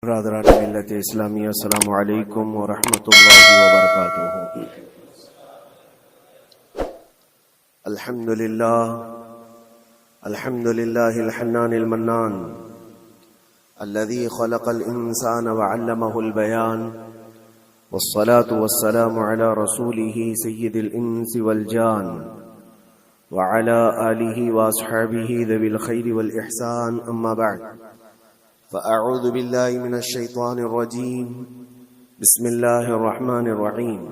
برادران ملت اسلامی، السلام علیکم ورحمۃ اللہ وبرکاتہ۔ الحمد للہ الحنان المنان الذي خلق الانسان وعلمه البيان، والصلاة والسلام على رسوله سید الانس والجان وعلى آلہ واصحابہ ذوی الخیر والاحسان، اما بعد فأعوذ بالله من الشيطان الرجيم، بسم الله الرحمن الرحيم۔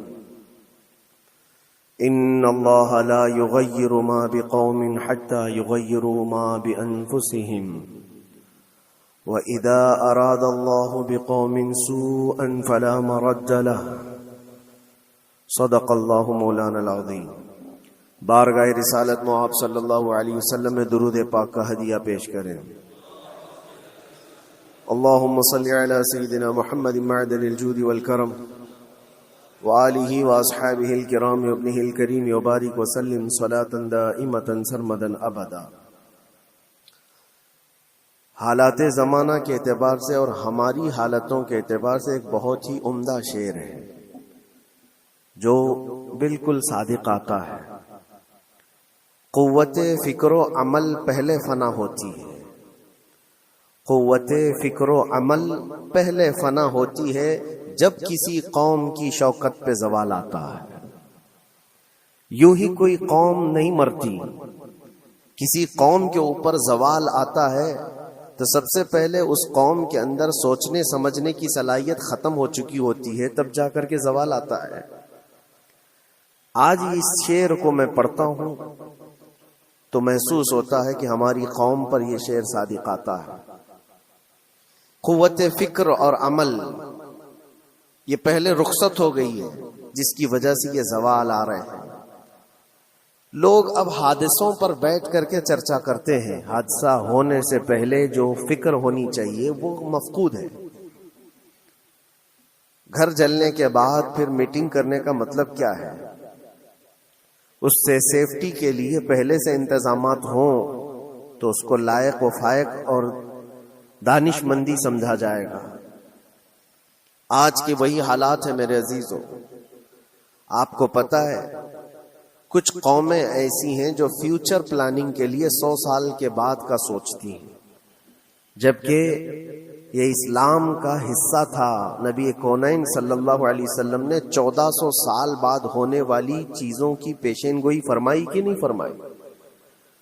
إن الله لا يغير ما بقوم حتى يغيروا ما بأنفسهم، وإذا أراد الله بقوم سوءا فلا مرد له، صدق الله مولانا العظيم۔ بارگاہ رسالت میں آپ صلی اللہ علیہ وسلم میں درود پاک کا ہدیہ پیش کریں۔ اللهم صل على سيدنا محمد معدن الجود والكرم وآله وأصحابه الكرام وابنه الكريم وبارك وسلم صلاة دائمة سرمدا أبدا۔ حالات زمانہ کے اعتبار سے اور ہماری حالتوں کے اعتبار سے ایک بہت ہی عمدہ شعر ہے جو بالکل صادق آتا ہے۔ قوت فکر و عمل پہلے فنا ہوتی ہے، قوت فکر و عمل پہلے فنا ہوتی ہے جب کسی قوم کی شوکت پہ زوال آتا ہے۔ یوں ہی کوئی قوم نہیں مرتی، کسی قوم کے اوپر زوال آتا ہے تو سب سے پہلے اس قوم کے اندر سوچنے سمجھنے کی صلاحیت ختم ہو چکی ہوتی ہے، تب جا کر کے زوال آتا ہے۔ آج اس شعر کو میں پڑھتا ہوں تو محسوس ہوتا ہے کہ ہماری قوم پر یہ شعر صادق آتا ہے۔ قوت فکر اور عمل یہ پہلے رخصت ہو گئی ہے، جس کی وجہ سے یہ زوال آ رہے ہیں۔ لوگ اب حادثوں پر بیٹھ کر کے چرچا کرتے ہیں، حادثہ ہونے سے پہلے جو فکر ہونی چاہیے وہ مفقود ہے۔ گھر جلنے کے بعد پھر میٹنگ کرنے کا مطلب کیا ہے؟ اس سے سیفٹی کے لیے پہلے سے انتظامات ہوں تو اس کو لائق و فائق اور دانش مندی سمجھا جائے گا۔ آج کے وہی حالات ہیں میرے عزیزوں۔ آپ کو پتہ ہے کچھ قومیں ایسی ہیں جو فیوچر پلاننگ کے لیے 100 سال کے بعد کا سوچتی ہیں، جبکہ یہ اسلام کا حصہ تھا۔ نبی کونین صلی اللہ علیہ وسلم نے 1400 سال بعد ہونے والی چیزوں کی پیشین گوئی فرمائی کہ نہیں فرمائی؟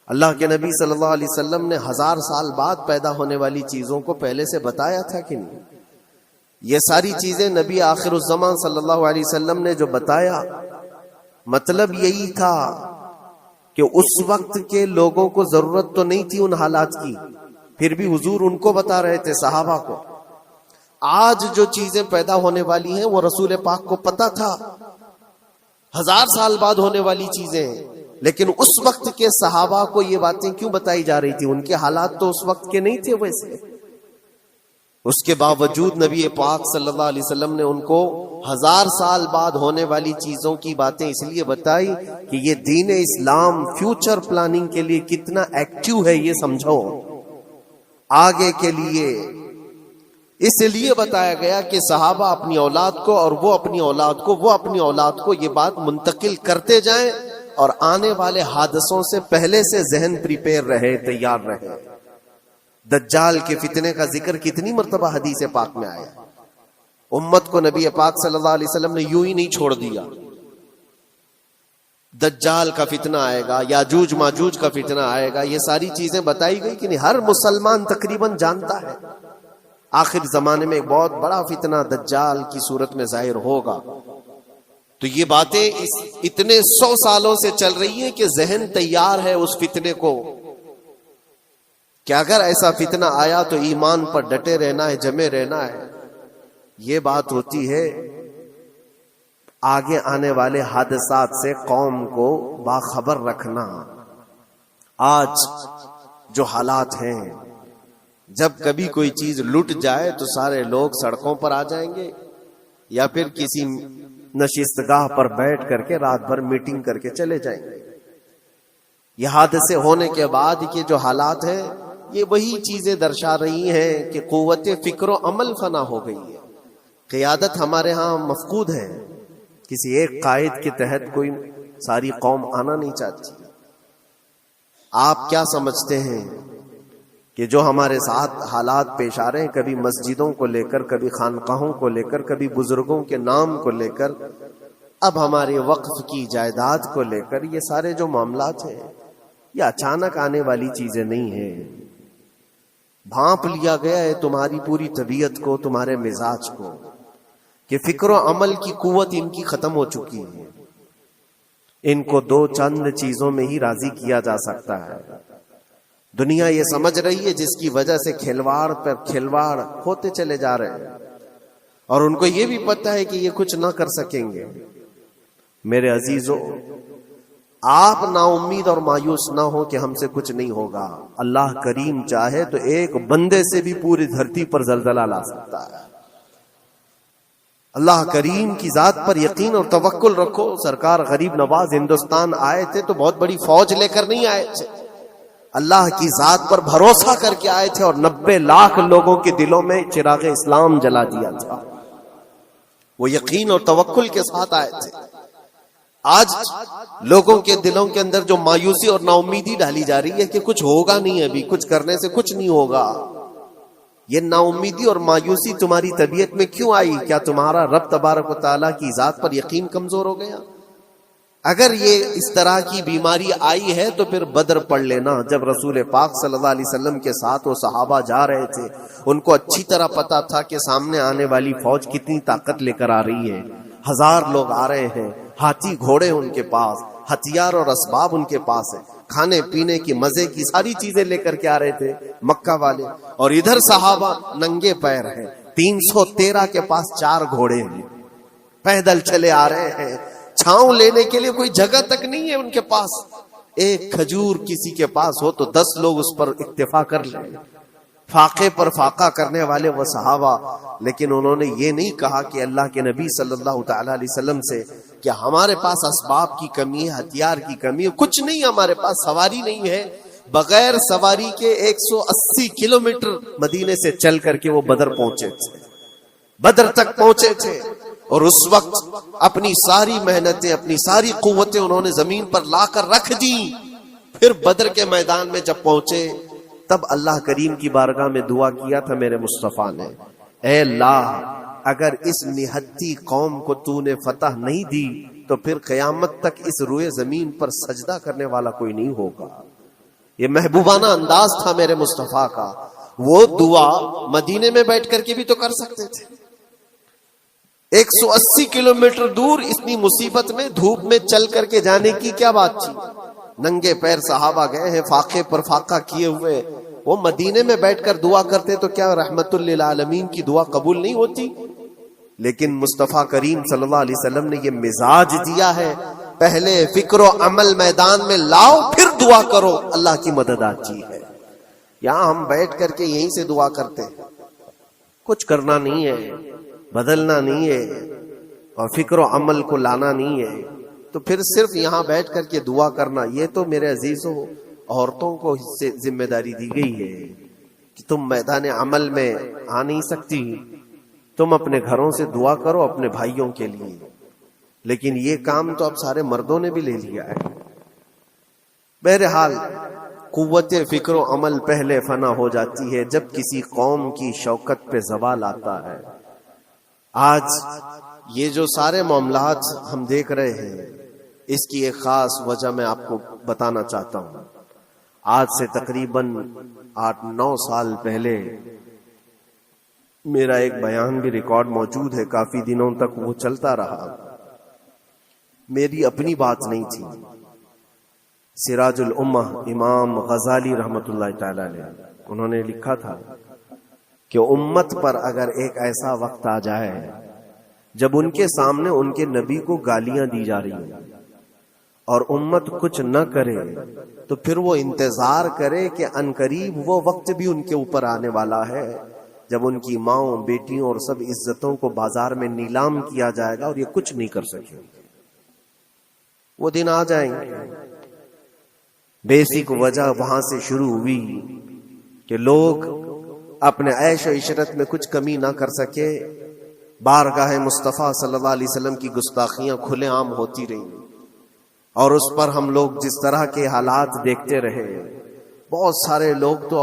اللہ کے نبی صلی اللہ علیہ وسلم نے 1000 سال بعد پیدا ہونے والی چیزوں کو پہلے سے بتایا تھا کہ نہیں؟ یہ ساری چیزیں نبی آخر الزمان صلی اللہ علیہ وسلم نے جو بتایا، مطلب یہی تھا کہ اس وقت کے لوگوں کو ضرورت تو نہیں تھی ان حالات کی، پھر بھی حضور ان کو بتا رہے تھے، صحابہ کو۔ آج جو چیزیں پیدا ہونے والی ہیں وہ رسول پاک کو پتا تھا، 1000 سال بعد ہونے والی چیزیں، لیکن اس وقت کے صحابہ کو یہ باتیں کیوں بتائی جا رہی تھی؟ ان کے حالات تو اس وقت کے نہیں تھے ویسے۔ اس کے باوجود نبی پاک صلی اللہ علیہ وسلم نے ان کو 1000 سال بعد ہونے والی چیزوں کی باتیں اس لیے بتائی کہ یہ دین اسلام فیوچر پلاننگ کے لیے کتنا ایکٹیو ہے، یہ سمجھو آگے کے لیے۔ اس لیے بتایا گیا کہ صحابہ اپنی اولاد کو اور وہ اپنی اولاد کو، وہ اپنی اولاد کو یہ بات منتقل کرتے جائیں اور آنے والے حادثوں سے پہلے سے ذہن پریپیئر رہے، تیار رہے۔ دجال کے فتنے کا ذکر کتنی مرتبہ حدیث پاک میں آیا۔ امت کو نبی پاک صلی اللہ علیہ وسلم نے یوں ہی نہیں چھوڑ دیا۔ دجال کا فتنہ آئے گا، یاجوج ماجوج کا فتنہ آئے گا، یہ ساری چیزیں بتائی گئی کہ نہیں؟ ہر مسلمان تقریباً جانتا ہے آخر زمانے میں ایک بہت بڑا فتنہ دجال کی صورت میں ظاہر ہوگا۔ تو یہ باتیں اتنے 100 سالوں سے چل رہی ہیں کہ ذہن تیار ہے اس فتنے کو کہ اگر ایسا فتنہ آیا تو ایمان پر ڈٹے رہنا ہے، جمے رہنا ہے۔ یہ بات ہوتی ہے آگے آنے والے حادثات سے قوم کو باخبر رکھنا۔ آج جو حالات ہیں، جب کبھی کوئی چیز لٹ جائے تو سارے لوگ سڑکوں پر آ جائیں گے یا پھر کسی نشستگاہ پر بیٹھ کر کے رات بھر میٹنگ کر کے چلے جائیں گے۔ یہ حادثے ہونے کے بعد کے جو حالات ہیں یہ وہی چیزیں درشا رہی ہیں کہ قوت فکر و عمل فنا ہو گئی ہے. قیادت ہمارے ہاں مفقود ہے. کسی ایک قائد کے تحت کوئی ساری قوم آنا نہیں چاہتی. آپ کیا سمجھتے ہیں کہ جو ہمارے ساتھ حالات پیش آ رہے ہیں، کبھی مسجدوں کو لے کر، کبھی خانقاہوں کو لے کر، کبھی بزرگوں کے نام کو لے کر، اب ہمارے وقف کی جائیداد کو لے کر، یہ سارے جو معاملات ہیں یہ اچانک آنے والی چیزیں نہیں ہیں. بھانپ لیا گیا ہے تمہاری پوری طبیعت کو، تمہارے مزاج کو، کہ فکر و عمل کی قوت ان کی ختم ہو چکی ہے. ان کو دو چند چیزوں میں ہی راضی کیا جا سکتا ہے. دنیا یہ سمجھ رہی ہے جس کی وجہ سے کھلواڑ پر کھلواڑ ہوتے چلے جا رہے ہیں، اور ان کو یہ بھی پتہ ہے کہ یہ کچھ نہ کر سکیں گے. میرے عزیزو، آپ نا امید اور مایوس نہ ہو کہ ہم سے کچھ نہیں ہوگا. اللہ کریم چاہے تو ایک بندے سے بھی پوری دھرتی پر زلزلہ لا سکتا ہے. اللہ کریم کی ذات پر یقین اور توکل رکھو. سرکار غریب نواز ہندوستان آئے تھے تو بہت بڑی فوج لے کر نہیں آئے تھے، اللہ کی ذات پر بھروسہ کر کے آئے تھے، اور 90 لاکھ لوگوں کے دلوں میں چراغ اسلام جلا دیا تھا. وہ یقین اور توکل کے ساتھ آئے تھے. آج لوگوں کے دلوں کے اندر جو مایوسی اور نا امیدی ڈالی جا رہی ہے کہ کچھ ہوگا نہیں، ابھی کچھ کرنے سے کچھ نہیں ہوگا، یہ نا امیدی اور مایوسی تمہاری طبیعت میں کیوں آئی؟ کیا تمہارا رب تبارک و تعالیٰ کی ذات پر یقین کمزور ہو گیا؟ اگر یہ اس طرح کی بیماری آئی ہے تو پھر بدر پڑھ لینا. جب رسول پاک صلی اللہ علیہ وسلم کے ساتھ وہ صحابہ جا رہے تھے، ان کو اچھی طرح پتا تھا کہ سامنے آنے والی فوج کتنی طاقت لے کر آ رہی ہے. 1000 لوگ آ رہے ہیں، ہاتھی گھوڑے ان کے پاس، ہتھیار اور اسباب ان کے پاس ہے، کھانے پینے کی مزے کی ساری چیزیں لے کر کے آ رہے تھے مکہ والے. اور ادھر صحابہ ننگے پیر ہیں، 313 کے پاس 4 گھوڑے ہیں، پیدل چلے آ رہے ہیں. چھاؤں لینے کے لیے کوئی جگہ تک نہیں ہے ان کے پاس. ایک کھجور کسی کے پاس ہو تو 10 لوگ اس پر اکتفا کر لیں. فاقے پر فاقہ کرنے والے وہ صحابہ، لیکن انہوں نے یہ نہیں کہا کہ اللہ کے نبی صلی اللہ تعالی علیہ وسلم سے کہ ہمارے پاس اسباب کی کمی ہے، ہتھیار کی کمی ہے، کچھ نہیں، ہمارے پاس سواری نہیں ہے. بغیر سواری کے 180 کلومیٹر مدینے سے چل کر کے وہ بدر پہنچے تھے، بدر تک پہنچے تھے. اور اس وقت اپنی ساری محنتیں، اپنی ساری قوتیں انہوں نے زمین پر لا کر رکھ دی. پھر بدر کے میدان میں جب پہنچے تب اللہ کریم کی بارگاہ میں دعا کیا تھا میرے مصطفیٰ نے، اے اللہ، اگر اس نہتی قوم کو تو نے فتح نہیں دی تو پھر قیامت تک اس روئے زمین پر سجدہ کرنے والا کوئی نہیں ہوگا. یہ محبوبانہ انداز تھا میرے مصطفیٰ کا. وہ دعا مدینے میں بیٹھ کر کے بھی تو کر سکتے تھے. 180 کلومیٹر دور اتنی مصیبت میں دھوپ میں چل کر کے جانے کی کیا بات تھی؟ ننگے پیر صحابہ گئے ہیں، فاقے پر فاقہ کیے ہوئے. وہ مدینے میں بیٹھ کر دعا کرتے تو کیا رحمت للعالمین کی دعا قبول نہیں ہوتی؟ لیکن مصطفیٰ کریم صلی اللہ علیہ وسلم نے یہ مزاج دیا ہے، پہلے فکر و عمل میدان میں لاؤ، پھر دعا کرو، اللہ کی مدد آتی ہے. یہاں ہم بیٹھ کر کے یہیں سے دعا کرتے ہیں، کچھ کرنا نہیں ہے، بدلنا نہیں ہے، اور فکر و عمل کو لانا نہیں ہے، تو پھر صرف یہاں بیٹھ کر کے دعا کرنا. یہ تو میرے عزیزوں عورتوں کو اس سے ذمہ داری دی گئی ہے کہ تم میدان عمل میں آ نہیں سکتی، تم اپنے گھروں سے دعا کرو اپنے بھائیوں کے لیے. لیکن یہ کام تو اب سارے مردوں نے بھی لے لیا ہے. بہرحال قوت فکر و عمل پہلے فنا ہو جاتی ہے جب کسی قوم کی شوکت پہ زوال آتا ہے. آج یہ جو سارے معاملات ہم دیکھ رہے ہیں، اس کی ایک خاص وجہ میں آپ کو بتانا چاہتا ہوں. آج سے تقریباً 8-9 سال پہلے میرا ایک بیان بھی ریکارڈ موجود ہے، کافی دنوں تک وہ چلتا رہا. میری اپنی بات نہیں تھی. سراج الامہ امام غزالی رحمت اللہ تعالی علیہ، انہوں نے لکھا تھا کہ امت پر اگر ایک ایسا وقت آ جائے جب ان کے سامنے ان کے نبی کو گالیاں دی جا رہی ہیں اور امت کچھ نہ کرے، تو پھر وہ انتظار کرے کہ عنقریب وہ وقت بھی ان کے اوپر آنے والا ہے جب ان کی ماؤں، بیٹیوں اور سب عزتوں کو بازار میں نیلام کیا جائے گا اور یہ کچھ نہیں کر سکے. وہ دن آ جائیں گے. بیسک وجہ وہاں سے شروع ہوئی کہ لوگ اپنے عیش و عشرت میں کچھ کمی نہ کر سکے، بارگاہ مصطفیٰ صلی اللہ علیہ وسلم کی گستاخیاں کھلے عام ہوتی رہیں، اور اس پر ہم لوگ جس طرح کے حالات دیکھتے رہے۔ بہت سارے لوگ تو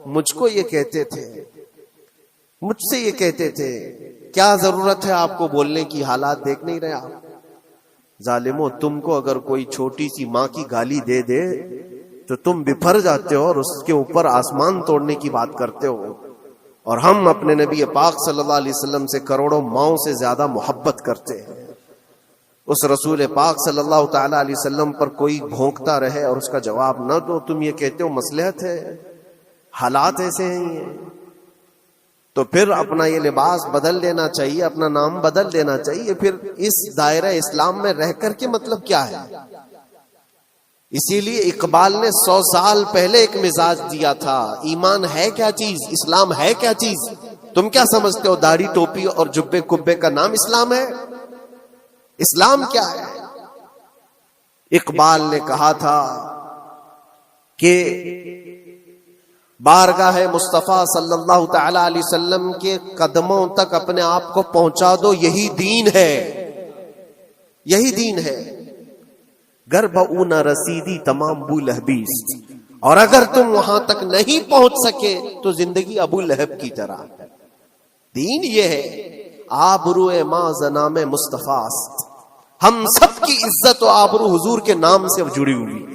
مجھ کو یہ کہتے تھے، مجھ سے یہ کہتے تھے، کیا ضرورت ہے آپ کو بولنے کی، حالات دیکھ نہیں رہے آپ؟ ظالمو، تم کو اگر کوئی چھوٹی سی ماں کی گالی دے دے تو تم بپھر جاتے ہو اور اس کے اوپر آسمان توڑنے کی بات کرتے ہو، اور ہم اپنے نبی پاک صلی اللہ علیہ وسلم سے کروڑوں ماؤں سے زیادہ محبت کرتے ہیں۔ اس رسول پاک صلی اللہ تعالی علیہ وسلم پر کوئی بھونکتا رہے اور اس کا جواب نہ دو، تم یہ کہتے ہو مصلحت ہے، حالات ایسے ہیں یہ، تو پھر اپنا یہ لباس بدل لینا چاہیے، اپنا نام بدل دینا چاہیے۔ پھر اس دائرہ اسلام میں رہ کر کے مطلب کیا ہے؟ اسی لیے اقبال نے 100 سال پہلے ایک مزاج دیا تھا، ایمان ہے کیا چیز، اسلام ہے کیا چیز؟ تم کیا سمجھتے ہو داڑھی ٹوپی اور جبے کبے کا نام اسلام ہے؟ اسلام کیا ہے؟ اقبال نے کہا تھا کہ بارگاہ مصطفیٰ صلی اللہ تعالی علیہ وسلم کے قدموں تک اپنے آپ کو پہنچا دو، یہی دین ہے، یہی دین ہے۔ گر بہو نہ رسیدی تمام ابو لہبیس، اور اگر تم وہاں تک نہیں پہنچ سکے تو زندگی ابو لہب کی طرح۔ دین یہ ہے، آبرو ما زنام مصطفیٰ، ہم سب کی عزت و آبرو حضور کے نام سے جڑی ہوئی،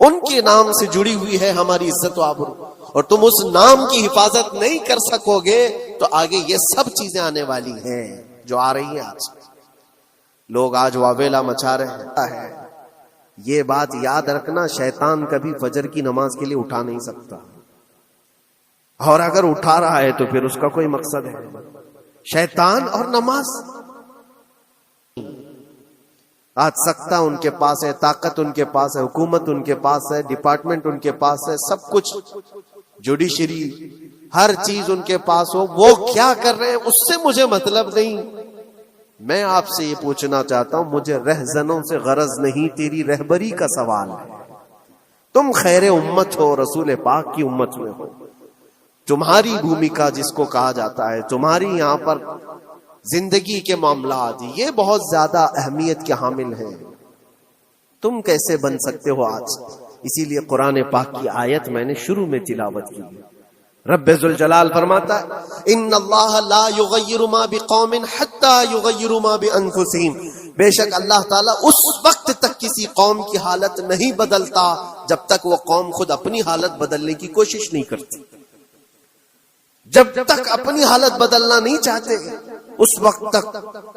ان کے نام سے جڑی ہوئی ہے ہماری عزت و آبرو، اور تم اس نام کی حفاظت نہیں کر سکو گے تو آگے یہ سب چیزیں آنے والی ہیں جو آ رہی ہیں۔ آج لوگ آج واویلا مچا رہے ہیں، یہ بات یاد رکھنا، شیطان کبھی فجر کی نماز کے لیے اٹھا نہیں سکتا، اور اگر اٹھا رہا ہے تو پھر اس کا کوئی مقصد ہے۔ شیطان اور نماز، آج سختہ ان کے پاس ہے، طاقت ان کے پاس ہے، حکومت ان کے پاس ہے، ڈپارٹمنٹ ان کے پاس ہے، سب کچھ، جوڈیشری، ہر چیز ان کے پاس ہو، وہ کیا کر رہے ہیں اس سے مجھے مطلب نہیں۔ میں آپ سے یہ پوچھنا چاہتا ہوں، مجھے رہزنوں سے غرض نہیں، تیری رہبری کا سوال ہے۔ تم خیر امت ہو، رسول پاک کی امت میں ہو، تمہاری بھومکا جس کو کہا جاتا ہے، تمہاری یہاں پر زندگی کے معاملات یہ بہت زیادہ اہمیت کے حامل ہیں۔ تم کیسے بن سکتے ہو آج؟ اسی لیے قرآن پاک کی آیت میں نے شروع میں تلاوت کی۔ رب ذوالجلال فرماتا ہے ان اللہ لا یغیر ما بقوم حتی یغیروا ما بانفسہم، بے شک اللہ تعالیٰ اس وقت تک کسی قوم کی حالت نہیں بدلتا جب تک وہ قوم خود اپنی حالت بدلنے کی کوشش نہیں کرتی۔ جب تک اپنی حالت بدلنا نہیں چاہتے اس وقت تک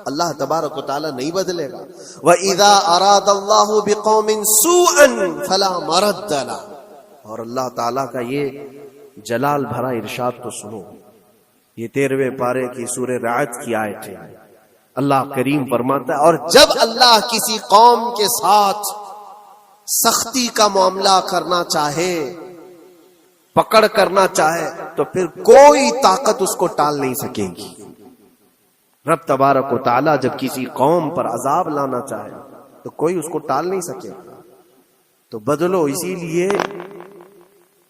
اللہ تبارک و تعالیٰ نہیں بدلے گا۔ وَإِذَا أَرَادَ اللَّهُ بِقَوْمٍ سُوءًا فَلَا مَرَدَّ لَهُ، اور اللہ تعالیٰ کا یہ جلال بھرا ارشاد تو سنو، یہ 13ویں پارے کی سورہ رعد کی آیت ہے۔ اللہ کریم فرماتا ہے، اور جب اللہ کسی قوم کے ساتھ سختی کا معاملہ کرنا چاہے، پکڑ کرنا چاہے، تو پھر کوئی طاقت اس کو ٹال نہیں سکے گی۔ رب تبارک و تعالیٰ جب کسی قوم پر عذاب لانا چاہے تو کوئی اس کو ٹال نہیں سکے گا۔ تو بدلو، اسی لیے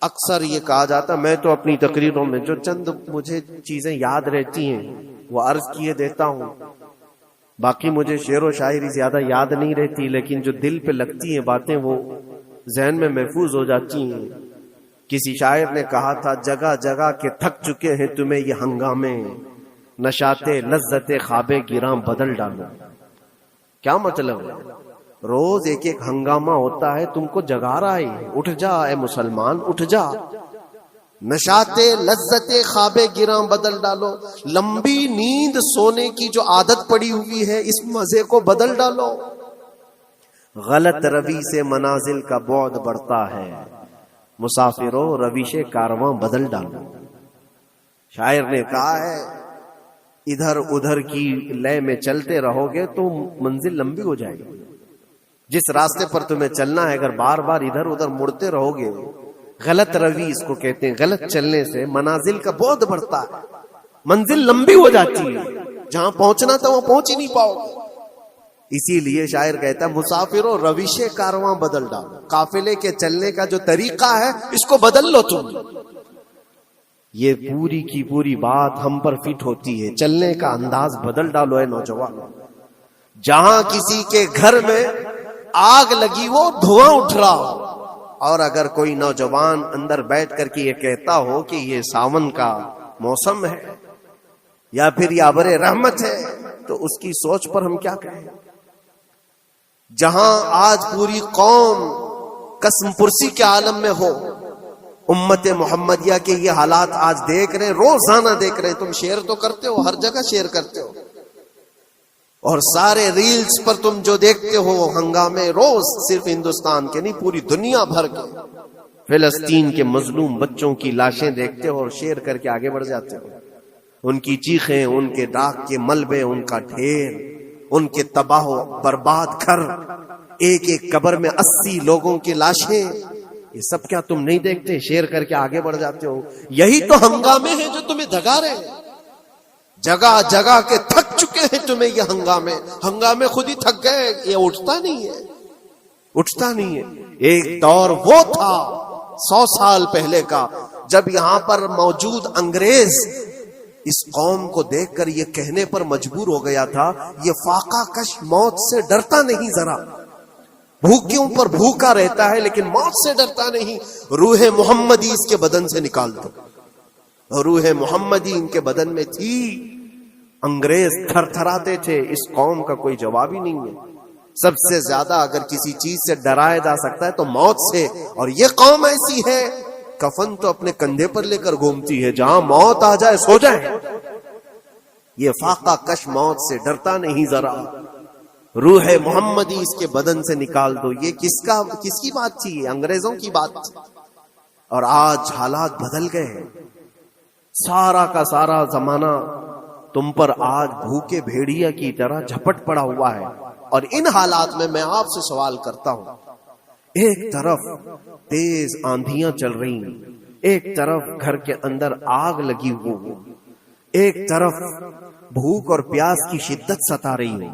اکثر یہ کہا جاتا، میں تو اپنی تقریروں میں جو چند مجھے چیزیں یاد رہتی ہیں وہ عرض کیے دیتا ہوں، باقی مجھے شعر و شاعری زیادہ یاد نہیں رہتی، لیکن جو دل پہ لگتی ہیں باتیں وہ ذہن میں محفوظ ہو جاتی ہیں۔ کسی شاعر نے کہا تھا، جگہ جگہ کے تھک چکے ہیں تمہیں یہ ہنگامے، نشاتے لذت خواب گراں بدل ڈالو۔ کیا مطلب ہے؟ روز ایک ایک ہنگامہ ہوتا ہے، تم کو جگا رہا ہے، اٹھ جا اے مسلمان، اٹھ جا۔ نشاتے لذت خواب گراں بدل ڈالو، لمبی نیند سونے کی جو عادت پڑی ہوئی ہے اس مزے کو بدل ڈالو۔ غلط روی سے منازل کا بعد بڑھتا ہے، مسافروں رویش کارواں بدل ڈالو۔ شاعر نے کہا ہے، ادھر ادھر کی لے میں چلتے رہو گے تو منزل لمبی ہو جائے گی۔ جس راستے پر تمہیں چلنا ہے اگر بار بار ادھر ادھر مڑتے رہو گے، غلط روی اس کو کہتے ہیں، غلط چلنے سے منازل کا بعد بڑھتا ہے، منزل لمبی ہو جاتی ہے، جہاں پہنچنا تھا وہاں پہنچ ہی نہیں پاؤ گے۔ اسی لیے شاعر کہتا ہے، مسافروں رویش کارواں بدل ڈالو، قافلے کے چلنے کا جو طریقہ ہے اس کو بدل لو تم۔ یہ پوری کی پوری بات ہم پر فٹ ہوتی ہے. چلنے کا انداز بدل ڈالو اے نوجوانوں. جہاں کسی کے گھر میں آگ لگی وہ دھواں اٹھ رہا ہو، اور اگر کوئی نوجوان اندر بیٹھ کر کے یہ کہتا ہو کہ یہ ساون کا موسم ہے یا پھر یہ ابر رحمت ہے، تو اس کی سوچ پر ہم کیا کہیں. جہاں آج پوری قوم قسم پرسی کے عالم میں ہو، امت محمدیہ کے یہ حالات آج دیکھ رہے ہیں، روزانہ دیکھ رہے ہیں. تم شیئر تو کرتے ہو، ہر جگہ شیئر کرتے ہو، اور سارے ریلز پر تم جو دیکھتے ہو ہنگامے روز، صرف ہندوستان کے نہیں پوری دنیا بھر کے فلسطین کے مظلوم بچوں کی لاشیں دیکھتے ہو اور شیئر کر کے آگے بڑھ جاتے ہو. ان کی چیخیں، ان کے راکھ کے ملبے، ان کا ڈھیر، ان کے تباہ و برباد گھر، ایک ایک قبر میں 80 لوگوں کی لاشیں، یہ سب کیا تم نہیں دیکھتے؟ شیئر کر کے آگے بڑھ جاتے ہو. یہی تو ہنگامے ہیں جو تمہیں دھگا رہے ہیں. جگہ جگہ کے تھک چکے ہیں تمہیں یہ ہنگامے خود ہی تھک گئے. یہ اٹھتا نہیں ہے. ایک دور وہ تھا 100 سال پہلے کا، جب یہاں پر موجود انگریز اس قوم کو دیکھ کر یہ کہنے پر مجبور ہو گیا تھا، یہ فاقہ کش موت سے ڈرتا نہیں، ذرا بھوکیوں پر بھوکا رہتا ہے لیکن موت سے ڈرتا نہیں. روح محمدی اس کے بدن سے نکال دو. روح محمدی ان کے بدن میں تھی. انگریز تھر تھراتے تھے. اس قوم کا کوئی جواب ہی نہیں ہے. سب سے زیادہ اگر کسی چیز سے ڈرایا جا سکتا ہے تو موت سے، اور یہ قوم ایسی ہے کفن تو اپنے کندھے پر لے کر گھومتی ہے، جہاں موت آ جائے سو جائے. یہ فاقہ کش موت سے ڈرتا نہیں ذرا. روح محمدی اس کے بدن سے نکال دو. یہ کس کی بات تھی؟ انگریزوں کی بات تھی. اور آج حالات بدل گئے ہیں. سارا کا سارا زمانہ تم پر آج بھوکے بھیڑیا کی طرح جھپٹ پڑا ہوا ہے. اور ان حالات میں آپ سے سوال کرتا ہوں، ایک طرف تیز آندھیاں چل رہی ہیں، ایک طرف گھر کے اندر آگ لگی ہوئی، ایک طرف بھوک اور پیاس کی شدت ستا رہی ہے،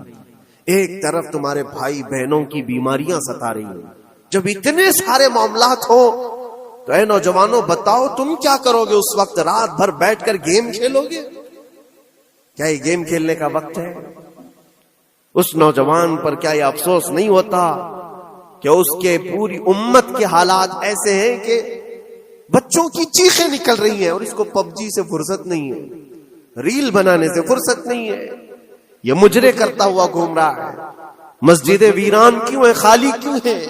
ایک طرف تمہارے بھائی بہنوں کی بیماریاں ستا رہی ہیں. جب اتنے سارے معاملات ہو تو اے نوجوانوں بتاؤ تم کیا کرو گے اس وقت؟ رات بھر بیٹھ کر گیم کھیلو گے؟ کیا یہ گیم کھیلنے کا وقت ہے؟ اس نوجوان پر کیا یہ افسوس نہیں ہوتا کہ اس کے پوری امت کے حالات ایسے ہیں کہ بچوں کی چیخیں نکل رہی ہیں اور اس کو پبجی سے فرصت نہیں ہے، ریل بنانے سے فرصت نہیں ہے، یہ مجرے کرتا ہوا گھوم رہا ہے. مسجدیں ویران کیوں ہیں؟ خالی کیوں ہیں؟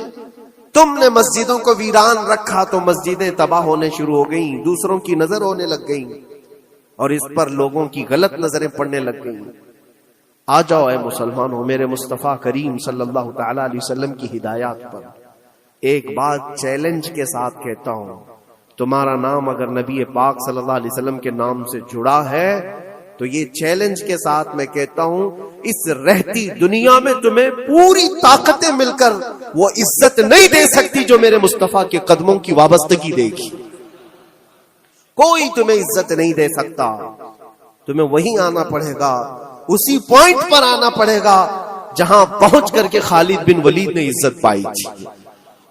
تم نے مسجدوں کو ویران رکھا تو مسجدیں تباہ ہونے شروع ہو گئیں، دوسروں کی نظر ہونے لگ گئیں اور اس پر لوگوں کی غلط نظریں پڑنے لگ گئیں. آ جاؤ اے مسلمانوں میرے مصطفیٰ کریم صلی اللہ تعالی علیہ وسلم کی ہدایات پر. ایک بات چیلنج کے ساتھ کہتا ہوں، تمہارا نام اگر نبی پاک صلی اللہ علیہ وسلم کے نام سے جڑا ہے تو یہ چیلنج کے ساتھ میں کہتا ہوں، اس رہتی دنیا میں تمہیں پوری طاقتیں مل کر وہ عزت نہیں دے سکتی جو میرے مصطفیٰ کے قدموں کی وابستگی دے گی. کوئی تمہیں عزت نہیں دے سکتا. تمہیں وہیں آنا پڑے گا، اسی پوائنٹ پر آنا پڑے گا جہاں پہنچ کر کے خالد بن ولید نے عزت پائی تھی.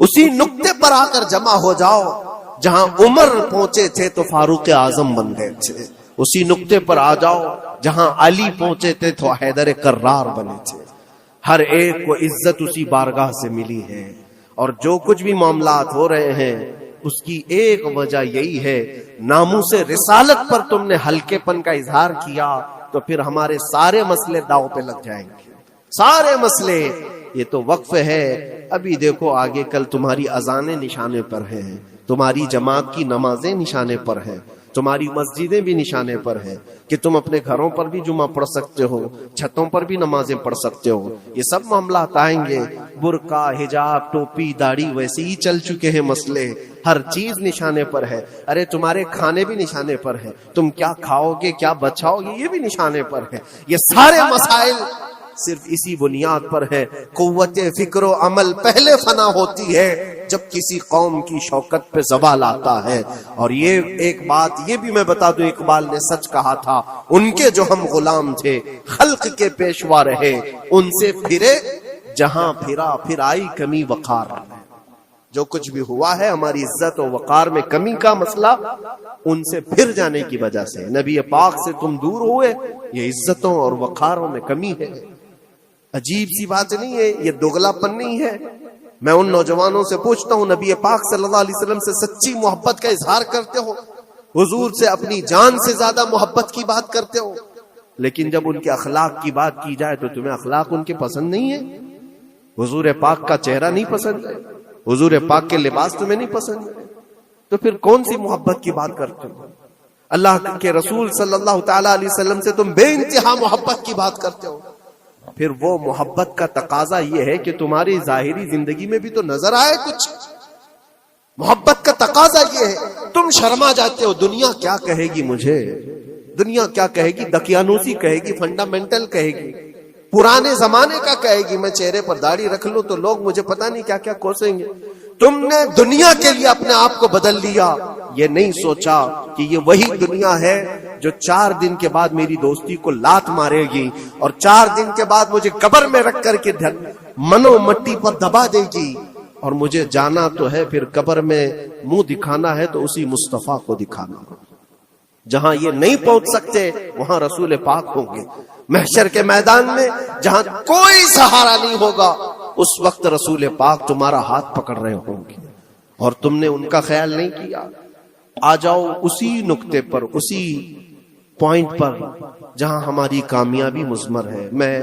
اسی نقطے پر آ کر جمع ہو جاؤ جہاں عمر پہنچے تھے تو فاروق اعظم بن گئے تھے. اسی نقطے پر آ جاؤ جہاں علی پہنچے تھے تو حیدر کرار بنے تھے. ہر ایک کو عزت اسی بارگاہ سے ملی ہے. اور جو کچھ بھی معاملات ہو رہے ہیں اس کی ایک وجہ یہی ہے، ناموس رسالت پر تم نے ہلکے پن کا اظہار کیا تو پھر ہمارے سارے مسئلے داؤ پہ لگ جائیں گے. سارے مسئلے. یہ تو وقف ہے. ابھی دیکھو آگے کل تمہاری اذانیں نشانے پر ہیں، تمہاری جماعت کی نمازیں نشانے پر ہیں، تمہاری مسجدیں بھی نشانے پر ہیں کہ تم اپنے گھروں پر بھی جمعہ پڑھ سکتے ہو، چھتوں پر بھی نمازیں پڑھ سکتے ہو. یہ سب معاملات آئیں گے. برقع، حجاب، ٹوپی، داڑھی ویسے ہی چل چکے ہیں مسئلے. ہر چیز نشانے پر ہے. ارے تمہارے کھانے بھی نشانے پر ہے، تم کیا کھاؤ گے، کیا بچاؤ گے، یہ بھی نشانے پر ہے. یہ سارے مسائل صرف اسی بنیاد پر ہے. قوت فکر و عمل پہلے فنا ہوتی ہے جب کسی قوم کی شوکت پہ زوال آتا ہے. اور یہ ایک بات یہ بھی میں بتا دوں، اقبال نے سچ کہا تھا، ان کے جو ہم غلام تھے خلق کے پیشوا رہے، ان سے پھرے جہاں پھرا پھر آئی کمی وقار. جو کچھ بھی ہوا ہے ہماری عزت و وقار میں کمی کا مسئلہ ان سے پھر جانے کی وجہ سے، نبی پاک سے تم دور ہوئے، یہ عزتوں اور وقاروں میں کمی ہے۔ عجیب سی بات نہیں ہے، یہ دوغلا پن نہیں ہے۔ میں ان نوجوانوں سے پوچھتا ہوں، نبی پاک صلی اللہ علیہ وسلم سے سچی محبت کا اظہار کرتے ہو، حضور سے اپنی جان سے زیادہ محبت کی بات کرتے ہو، لیکن جب ان کے اخلاق کی بات کی جائے تو تمہیں اخلاق ان کے پسند نہیں ہے، حضور پاک کا چہرہ نہیں پسند ہے، حضور پاک کے لباس تمہیں نہیں پسند ہے، تو پھر کون سی محبت کی بات کرتے ہو؟ اللہ کے رسول صلی اللہ تعالی علیہ وسلم سے تم بے انتہا محبت کی بات کرتے ہو، پھر وہ محبت کا تقاضا یہ ہے کہ تمہاری ظاہری زندگی میں بھی تو نظر آئے کچھ۔ محبت کا تقاضا یہ ہے، تم شرما جاتے ہو، دنیا کیا کہے گی مجھے، دنیا کیا کہے گی، دقیانوسی کہے گی، فنڈامنٹل کہے گی، پرانے زمانے کا کہے گی، میں چہرے پر داڑھی رکھ لوں تو لوگ مجھے پتہ نہیں کیا کیا کوسیں گے۔ تم نے دنیا کے لیے اپنے آپ کو بدل لیا، یہ نہیں سوچا کہ یہ وہی دنیا ہے جو 4 دن کے بعد میری دوستی کو لات مارے گی اور 4 دن کے بعد مجھے قبر میں رکھ کر کے منو مٹی پر دبا دے گی، اور مجھے جانا تو ہے پھر قبر میں منہ دکھانا ہے تو اسی مصطفیٰ کو دکھانا۔ جہاں یہ نہیں پہنچ سکتے وہاں رسول پاک ہوں گے، محشر کے میدان میں جہاں کوئی سہارا نہیں ہوگا اس وقت رسول پاک تمہارا ہاتھ پکڑ رہے ہوں گے، اور تم نے ان کا خیال نہیں کیا۔ آ جاؤ اسی نقطے پر، اسی پوائنٹ پر جہاں ہماری کامیابی مضمر ہے۔ میں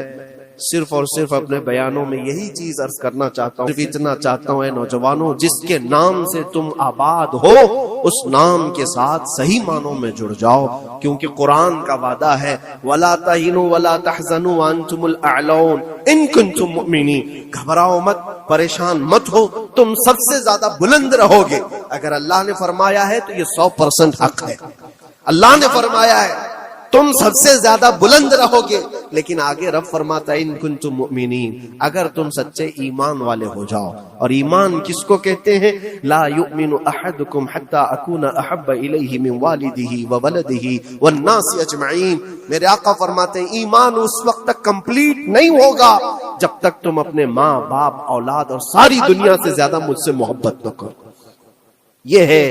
صرف اور صرف اپنے بیانوں میں یہی چیز عرض کرنا چاہتا ہوں، صرف اتنا چاہتا ہوں، اے نوجوانوں، جس کے نام سے تم آباد ہو اس نام کے ساتھ صحیح معنوں میں جڑ جاؤ، کیونکہ قرآن کا وعدہ ہے وَلَا تَهِنُوا وَلَا تَحْزَنُوا وَأَنْتُمُ الْأَعْلَوْنَ إِن كُنتُم مُؤْمِنِينَ۔ گھبراؤ مت، پریشان مت ہو، تم سب سے زیادہ بلند رہو گے۔ اگر اللہ نے فرمایا ہے تو یہ 100% حق ہے۔ اللہ نے فرمایا ہے تم سب سے زیادہ بلند رہو گے، لیکن آگے رب فرماتا ہے ان کنتم مؤمنین، اگر تم سچے ایمان والے ہو جاؤ۔ اور ایمان کس کو کہتے ہیں؟ لا یؤمن احدکم حتی اکون احب الیہ من والدہ وولدہ والناس اجمعین۔ میرے آقا فرماتے ہیں ایمان اس وقت تک کمپلیٹ نہیں ہوگا جب تک تم اپنے ماں باپ اولاد اور ساری دنیا سے زیادہ مجھ سے محبت نہ کرو۔ یہ ہے،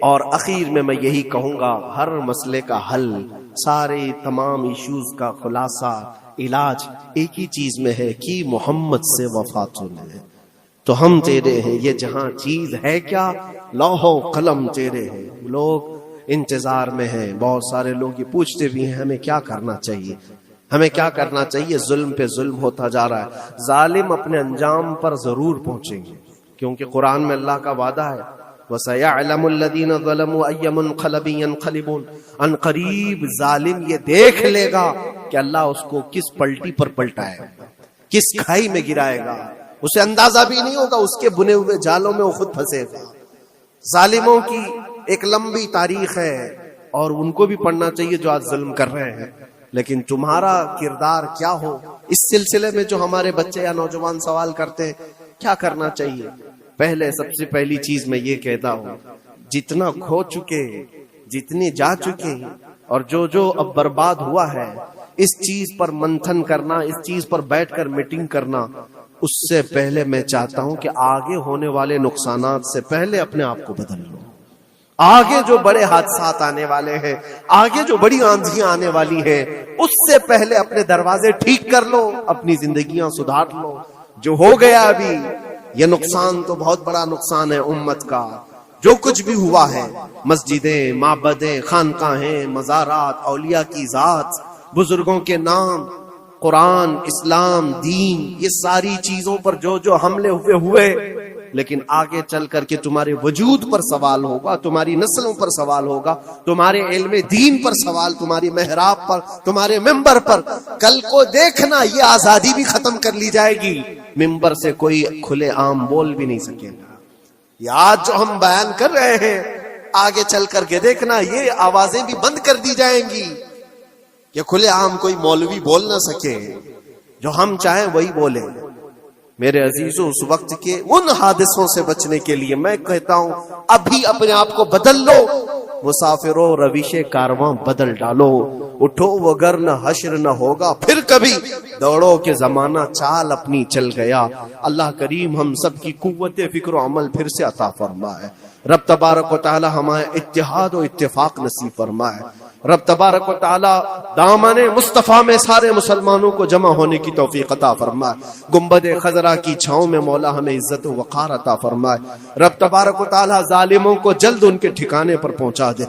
اور اخیر میں یہی کہوں گا، ہر مسئلے کا حل، سارے تمام ایشوز کا خلاصہ، علاج ایک ہی چیز میں ہے کہ محمد سے وفا تمہیں ہے تو ہم تیرے ہیں۔ یہ جہاں چیز ہے کیا، لوح و قلم تیرے ہیں۔ لوگ انتظار میں ہیں، بہت سارے لوگ یہ پوچھتے بھی ہیں ہمیں کیا کرنا چاہیے، ہمیں کیا کرنا چاہیے۔ ظلم پہ ظلم ہوتا جا رہا ہے، ظالم اپنے انجام پر ضرور پہنچیں گے، کیونکہ قرآن میں اللہ کا وعدہ ہے وَسَيَعْلَمُ الَّذِينَ ظَلَمُوا أَيَّ مُنْقَلَبٍ يَنْقَلِبُونَ۔ ان قریب ظالم یہ دیکھ لے گا کہ اللہ اس کو کس پلٹی پر پلٹائے گا، کس کھائی میں گرائے گا، اسے اندازہ بھی نہیں ہوگا، اس کے بنے ہوئے جالوں میں وہ خود پھنسے گا۔ ظالموں کی ایک لمبی تاریخ ہے اور ان کو بھی پڑھنا چاہیے جو آج ظلم کر رہے ہیں، لیکن تمہارا کردار کیا ہو، اس سلسلے میں جو ہمارے بچے یا نوجوان سوال کرتے ہیں کیا کرنا چاہیے۔ پہلے سب سے پہلی چیز میں یہ کہتا ہوں، جتنا کھو چکے، جتنے جا چکے اور جو اب برباد ہوا ہے، اس چیز پر منتھن کرنا، اس چیز پر بیٹھ کر میٹنگ کرنا، اس سے پہلے میں چاہتا ہوں کہ آگے ہونے والے نقصانات سے پہلے اپنے آپ کو بدل لو۔ آگے جو بڑے حادثات آنے والے ہیں، آگے جو بڑی آندھیاں آنے والی ہیں، اس سے پہلے اپنے دروازے ٹھیک کر لو، اپنی زندگیاں سدھار لو۔ جو ہو گیا ابھی، یہ نقصان تو بہت بڑا نقصان ہے امت کا، جو کچھ بھی ہوا ہے، مسجدیں، معبدیں، خانقاہیں، مزارات، اولیاء کی ذات، بزرگوں کے نام، قرآن، اسلام، دین، یہ ساری چیزوں پر جو حملے ہوئے، لیکن آگے چل کر کے تمہارے وجود پر سوال ہوگا، تمہاری نسلوں پر سوال ہوگا، تمہارے علم دین پر سوال، تمہاری محراب پر، تمہارے ممبر پر۔ کل کو دیکھنا یہ آزادی بھی ختم کر لی جائے گی، ممبر سے کوئی کھلے عام بول بھی نہیں سکے گا۔ یہ آج جو ہم بیان کر رہے ہیں، آگے چل کر کے دیکھنا یہ آوازیں بھی بند کر دی جائیں گی کہ کھلے عام کوئی مولوی بول نہ سکے، جو ہم چاہیں وہی بولے۔ میرے عزیزوں، اس وقت کے ان حادثوں سے بچنے کے لیے میں کہتا ہوں ابھی اپنے آپ کو بدل لو، مسافروں رویش کارواں بدل ڈالو، اٹھو وگر نہ حشر نہ ہوگا پھر کبھی، دوڑو کہ زمانہ چال اپنی چل گیا۔ اللہ کریم ہم سب کی قوت فکر و عمل پھر سے عطا فرمائے۔ رب تبارک و تعالی ہمیں اتحاد و اتفاق نصیب فرمائے۔ رب تبارک و تعالی دامن مصطفیٰ میں سارے مسلمانوں کو جمع ہونے کی توفیق عطا فرمائے۔ گنبد خضرا کی چھاؤں میں مولا ہمیں عزت و وقار عطا فرمائے۔ رب تبارک و تعالی ظالموں کو جلد ان کے ٹھکانے پر پہنچا دے۔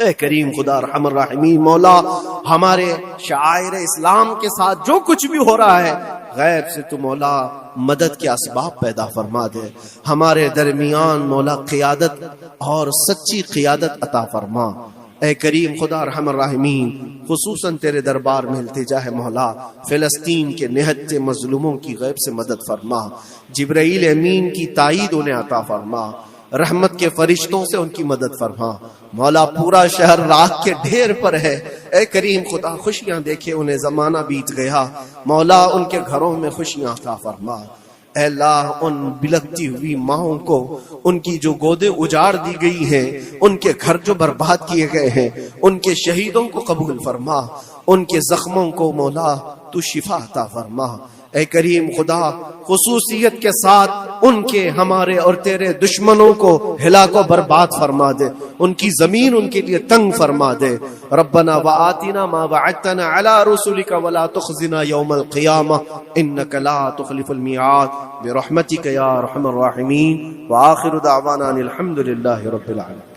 اے کریم خدا ارحم الراحمین، مولا ہمارے شعائر اسلام کے ساتھ جو کچھ بھی ہو رہا ہے غیب سے تو مولا مدد کے اسباب پیدا فرما دے۔ ہمارے درمیان مولا قیادت اور سچی قیادت عطا فرما۔ اے کریم خدا ارحم الراحمین، خصوصاً تیرے دربار میں التجا ہے مولا، فلسطین کے نہتے مظلوموں کی غیب سے مدد فرما۔ جبرائیل امین کی تائید انہیں عطا فرما، رحمت کے فرشتوں سے ان کی مدد فرما۔ مولا پورا شہر راکھ کے ڈھیر پر ہے، اے کریم خدا خوشیاں دیکھے انہیں زمانہ بیت گیا، مولا ان کے گھروں میں خوشیاں عطا فرما۔ اے اللہ ان بلکتی ہوئی ماؤں کو، ان کی جو گودیں اجاڑ دی گئی ہیں، ان کے گھر جو برباد کیے گئے ہیں، ان کے شہیدوں کو قبول فرما، ان کے زخموں کو مولا تو شفا عطا فرما۔ اے کریم خدا خصوصیت کے ساتھ ان کے ہمارے اور تیرے دشمنوں کو ہلاک و برباد فرما دے، ان کی زمین ان کے لیے تنگ فرما دے۔ ربنا وآتنا ما وعدتنا على رسلك ولا تخزنا يوم القيامة انك لا تخلف الميعاد برحمتك يا ارحم الراحمين۔ وآخر دعوانا الحمد لله رب العالمين۔